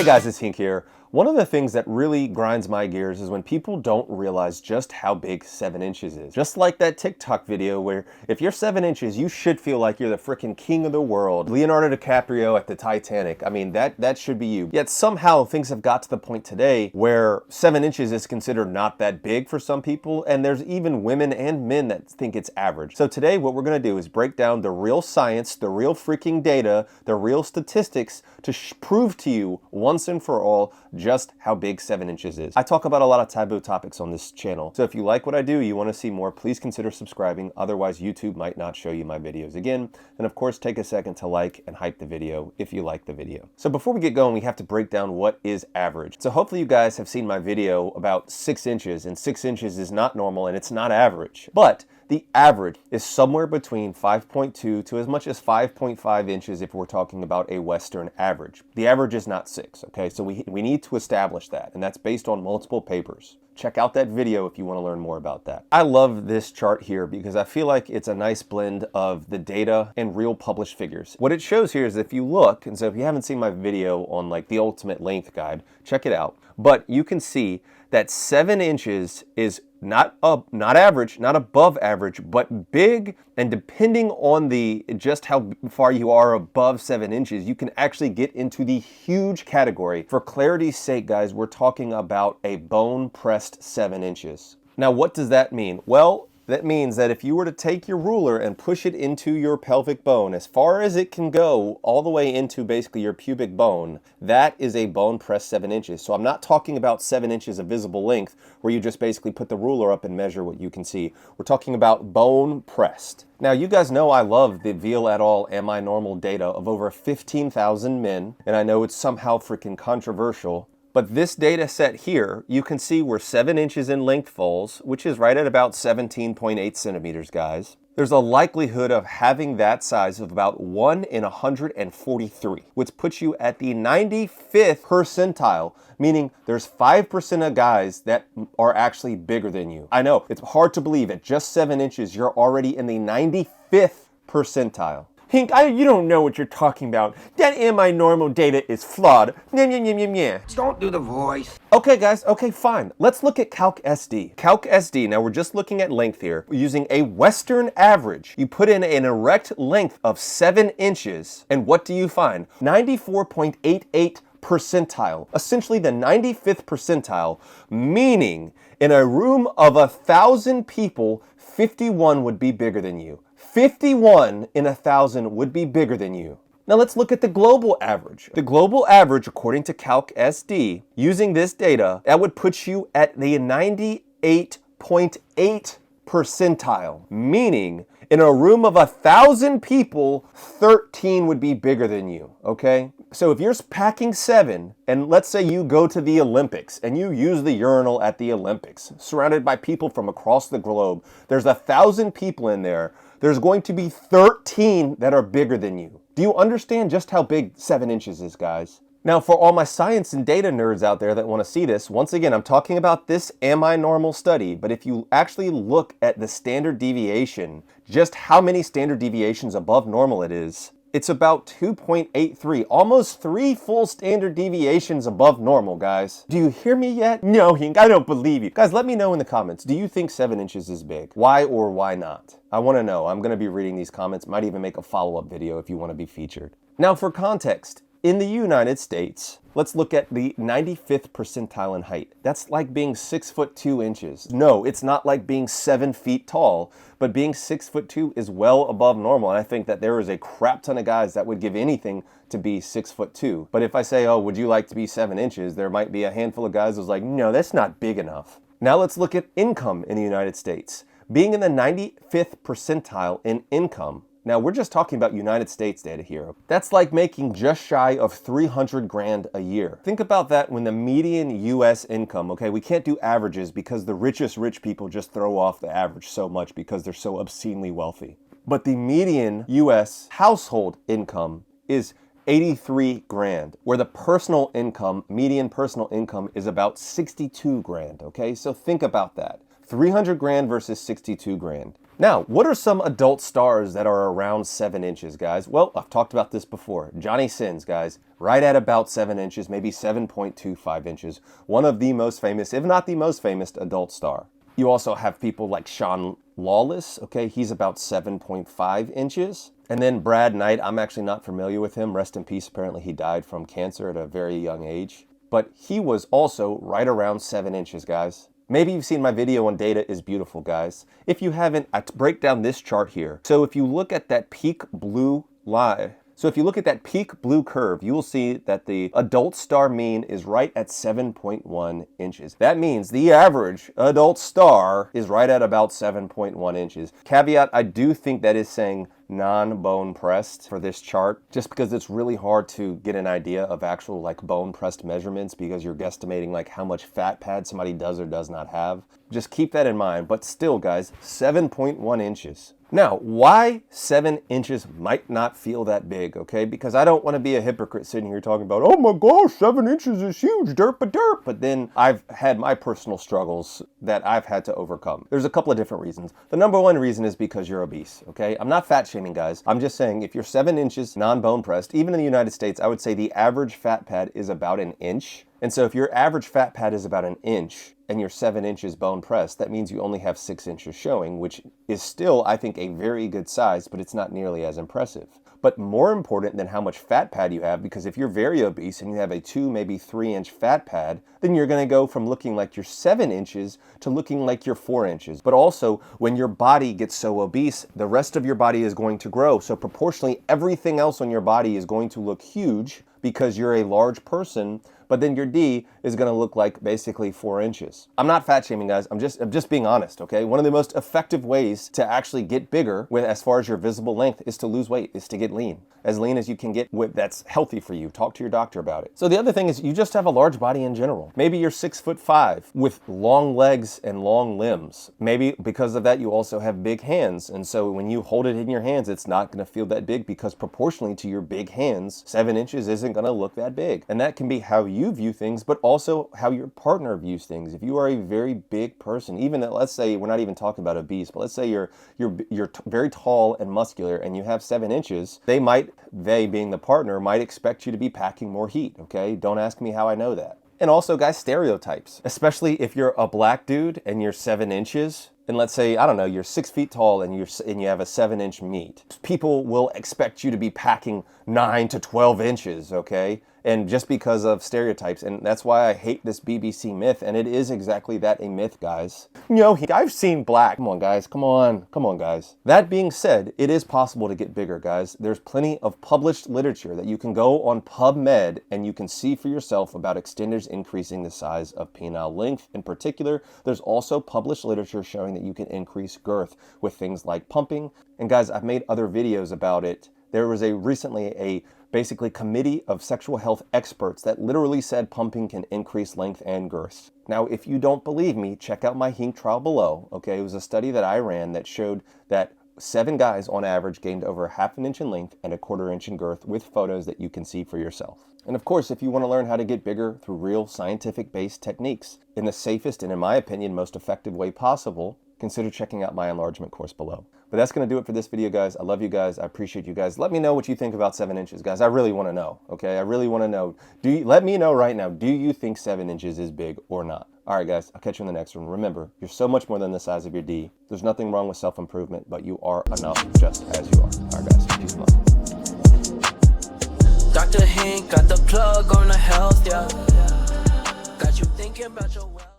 guys, it's Hink here. One of the things that really grinds my gears is when people don't realize just how big 7 inches is. Just like that TikTok video where if you're 7 inches, you should feel like you're the freaking king of the world. Leonardo DiCaprio at the Titanic. I mean, that should be you. Yet somehow things have got to the point today where 7 inches is considered not that big for some people, and there's even women and men that think it's average. So today what we're gonna do is break down the real science, the real freaking data, the real statistics to prove to you once and for all just how big 7 inches is. I talk about a lot of taboo topics on this channel, so if you like what I do, you want to see more, please consider subscribing, otherwise YouTube might not show you my videos again. And of course, take a second to like and hype the video if you like the video. So before we get going, we have to break down what is average. So hopefully you guys have seen my video about 6 inches, and 6 inches is not normal and it's not average. But the average is somewhere between 5.2 to as much as 5.5 inches if we're talking about a Western average. The average is not 6, okay? So we need to establish that, and that's based on multiple papers. Check out that video if you want to learn more about that. I love this chart here because I feel like it's a nice blend of the data and real published figures. What it shows here is if you look, and so if you haven't seen my video on like the ultimate length guide, check it out. But you can see that 7 inches is not average, not above average, but big. And depending on just how far you are above 7 inches, you can actually get into the huge category. For clarity's sake, guys, we're talking about a bone pressed 7 inches. Now, what does that mean? Well, that means that if you were to take your ruler and push it into your pelvic bone as far as it can go, all the way into basically your pubic bone, that is a bone pressed 7 inches. So I'm not talking about 7 inches of visible length where you just basically put the ruler up and measure what you can see. We're talking about bone pressed. Now, you guys know I love the Veal et al. Am I Normal data of over 15,000 men, and I know it's somehow freaking controversial. But this data set here, you can see where 7 inches in length falls, which is right at about 17.8 centimeters, guys. There's a likelihood of having that size of about 1 in 143, which puts you at the 95th percentile, meaning there's 5% of guys that are actually bigger than you. I know, it's hard to believe at just 7 inches, you're already in the 95th percentile. Hink, you don't know what you're talking about. That Am I Normal data is flawed. Don't do the voice. Okay, guys, okay, fine. Let's look at Calc SD. Calc SD, now we're just looking at length here. Using a Western average, you put in an erect length of 7 inches, and what do you find? 94.88 percentile, essentially the 95th percentile, meaning in a room of 1,000 people, 51 would be bigger than you. 51 in 1,000 would be bigger than you. Now let's look at the global average. The global average, according to Calc SD, using this data, that would put you at the 98.8 percentile, meaning in a room of 1,000 people, 13 would be bigger than you, okay? So if you're packing 7, and let's say you go to the Olympics and you use the urinal at the Olympics, surrounded by people from across the globe, there's 1,000 people in there, there's going to be 13 that are bigger than you. Do you understand just how big 7 inches is, guys? Now, for all my science and data nerds out there that want to see this, once again, I'm talking about this Am I Normal study, but if you actually look at the standard deviation, just how many standard deviations above normal it is, it's about 2.83, almost 3 full standard deviations above normal, guys. Do you hear me yet? No, Hink, I don't believe you. Guys, let me know in the comments, do you think 7 inches is big? Why or why not? I want to know. I'm going to be reading these comments, might even make a follow-up video if you want to be featured. Now, for context, in the United States, let's look at the 95th percentile in height. That's like being 6'2". No, it's not like being 7 feet tall, but being 6'2" is well above normal. And I think that there is a crap ton of guys that would give anything to be 6'2". But if I say, oh, would you like to be 7 inches? There might be a handful of guys who's like, no, that's not big enough. Now let's look at income in the United States. Being in the 95th percentile in income, now we're just talking about United States data here. That's like making just shy of 300 grand a year. Think about that when the median US income, okay, we can't do averages because the richest rich people just throw off the average so much because they're so obscenely wealthy. But the median US household income is 83 grand, where the personal income, median personal income is about 62 grand, okay? So think about that. 300 grand versus 62 grand. Now, what are some adult stars that are around 7 inches, guys? Well, I've talked about this before. Johnny Sins, guys, right at about 7 inches, maybe 7.25 inches. One of the most famous, if not the most famous, adult star. You also have people like Sean Lawless, okay? He's about 7.5 inches. And then Brad Knight, I'm actually not familiar with him. Rest in peace, apparently he died from cancer at a very young age. But he was also right around 7 inches, guys. Maybe you've seen my video on Data is Beautiful, guys. If you haven't, I break down this chart here. So if you look at that peak blue line, so if you look at that peak blue curve, you will see that the adult star mean is right at 7.1 inches. That means the average adult star is right at about 7.1 inches. Caveat, I do think that is saying non-bone pressed for this chart, just because it's really hard to get an idea of actual like bone pressed measurements because you're guesstimating like how much fat pad somebody does or does not have. Just keep that in mind, but still guys, 7.1 inches. Now, why 7 inches might not feel that big, okay? Because I don't want to be a hypocrite sitting here talking about, oh my gosh, 7 inches is huge, derp. But then I've had my personal struggles that I've had to overcome. There's a couple of different reasons. The number one reason is because you're obese, okay? I'm not fat shaming, guys. I'm just saying if you're 7 inches non-bone pressed, even in the United States, I would say the average fat pad is about an inch. And so if your average fat pad is about an inch and you're 7 inches bone pressed, that means you only have 6 inches showing, which is still, I think, a very good size, but it's not nearly as impressive. But more important than how much fat pad you have, because if you're very obese and you have a 2, maybe 3 inch fat pad, then you're going to go from looking like you're 7 inches to looking like you're 4 inches. But also, when your body gets so obese, the rest of your body is going to grow. So proportionally, everything else on your body is going to look huge because you're a large person, but then your D is going to look like basically 4 inches. I'm not fat shaming, guys. I'm just being honest, okay? One of the most effective ways to actually get bigger with as far as your visible length is to lose weight, is to get lean. As lean as you can get with that's healthy for you. Talk to your doctor about it. So the other thing is you just have a large body in general. Maybe you're 6'5" with long legs and long limbs. Maybe because of that you also have big hands. And so when you hold it in your hands, it's not going to feel that big because proportionally to your big hands, 7 inches isn't going to look that big. And that can be how you view things, but also how your partner views things. If you are a very big person, even let's say we're not even talking about obese, but let's say you're very tall and muscular and you have 7 inches, they being the partner might expect you to be packing more heat, okay? Don't ask me how I know that. And also, guys, stereotypes, especially if you're a black dude and you're 7 inches, and let's say, I don't know, you're 6 feet tall and you have a 7 inch meat. People will expect you to be packing 9 to 12 inches, okay? And just because of stereotypes, and that's why I hate this BBC myth, and it is exactly that, a myth, guys. You know, I've seen black. Come on, guys, come on, guys. That being said, it is possible to get bigger, guys. There's plenty of published literature that you can go on PubMed and you can see for yourself about extenders increasing the size of penile length. In particular, there's also published literature showing that you can increase girth with things like pumping. And guys, I've made other videos about it. There was recently a basically committee of sexual health experts that literally said pumping can increase length and girth. Now, if you don't believe me, check out my Hink trial below, okay? It was a study that I ran that showed that 7 guys on average gained over 1/2 inch in length and 1/4 inch in girth with photos that you can see for yourself. And of course, if you want to learn how to get bigger through real scientific-based techniques in the safest and, in my opinion, most effective way possible, consider checking out my enlargement course below. But that's going to do it for this video, guys. I love you guys. I appreciate you guys. Let me know what you think about 7 inches, guys. I really want to know, okay? I really want to know. Let me know right now, do you think 7 inches is big or not? All right, guys, I'll catch you in the next one. Remember, you're so much more than the size of your D. There's nothing wrong with self-improvement, but you are enough just as you are. All right, guys, peace and love. Dr. Hink got the plug on the health, yeah. Got you thinking about your